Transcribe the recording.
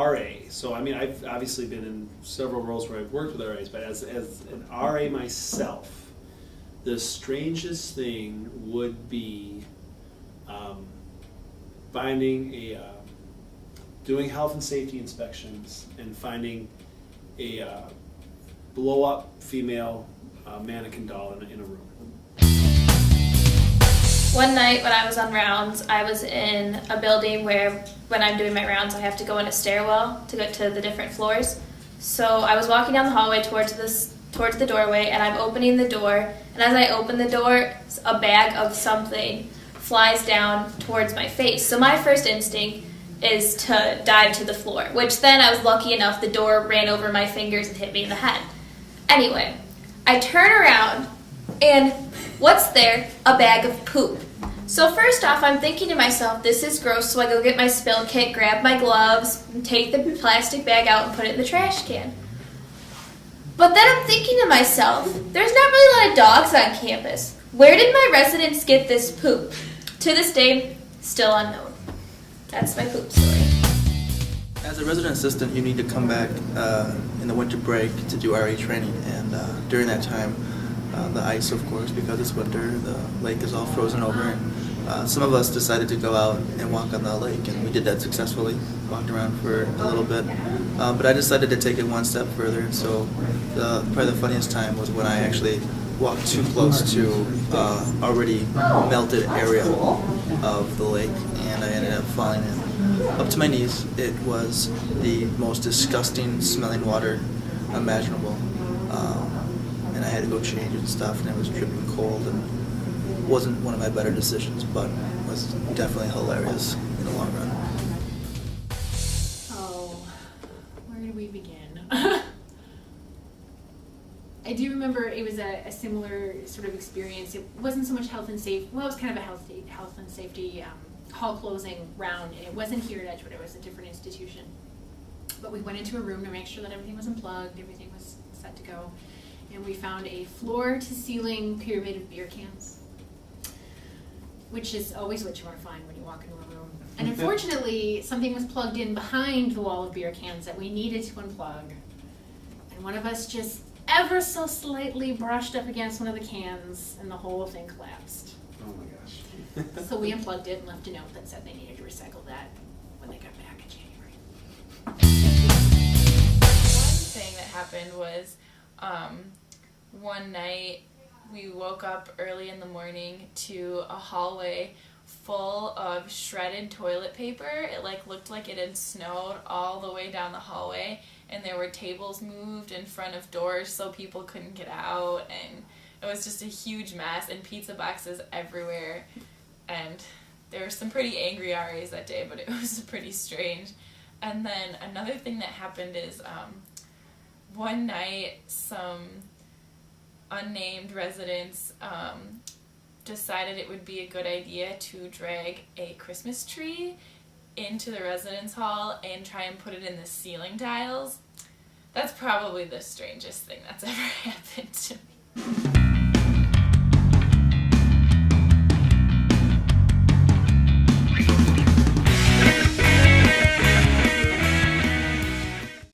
RA, so I mean, I've obviously been in several roles where I've worked with RAs, but as an RA myself, the strangest thing would be finding doing health and safety inspections and finding a blow-up female mannequin doll in a room. One night when I was on rounds, I was in a building where when I'm doing my rounds I have to go in a stairwell to get to the different floors. So I was walking down the hallway towards the doorway, and I'm opening the door, and as I open the door, a bag of something flies down towards my face. So my first instinct is to dive to the floor, which then I was lucky enough the door ran over my fingers and hit me in the head. Anyway, I turn around, and what's there? A bag of poop. So first off, I'm thinking to myself, this is gross, so I go get my spill kit, grab my gloves, and take the plastic bag out and put it in the trash can. But then I'm thinking to myself, there's not really a lot of dogs on campus. Where did my residents get this poop? To this day, still unknown. That's my poop story. As a resident assistant, you need to come back in the winter break to do RA training, and during that time, the ice, of course, because it's winter, the lake is all frozen over, and some of us decided to go out and walk on the lake, and we did that successfully, walked around for a little bit, but I decided to take it one step further, so probably the funniest time was when I actually walked too close to already melted area of the lake, and I ended up falling in up to my knees. It was the most disgusting smelling water imaginable. And I had to go change and stuff, and it was dripping cold, and wasn't one of my better decisions, but was definitely hilarious in the long run. Oh, where do we begin? I do remember it was a similar sort of experience. It wasn't so much health and safety. Well, it was kind of a health and safety hall closing round, and it wasn't here at Edgewood. It was a different institution. But we went into a room to make sure that everything was unplugged, everything was set to go. And we found a floor-to-ceiling pyramid of beer cans, which is always what you want to find when you walk into a room. And unfortunately, something was plugged in behind the wall of beer cans that we needed to unplug. And one of us just ever so slightly brushed up against one of the cans, and the whole thing collapsed. Oh my gosh. So we unplugged it and left a note that said they needed to recycle that when they got back in January. One thing that happened was one night we woke up early in the morning to a hallway full of shredded toilet paper. It looked like it had snowed all the way down the hallway, and there were tables moved in front of doors so people couldn't get out, and it was just a huge mess, and pizza boxes everywhere. And there were some pretty angry RAs that day, but it was pretty strange. And then another thing that happened is one night some unnamed residents decided it would be a good idea to drag a Christmas tree into the residence hall and try and put it in the ceiling tiles. That's probably the strangest thing that's ever happened to me.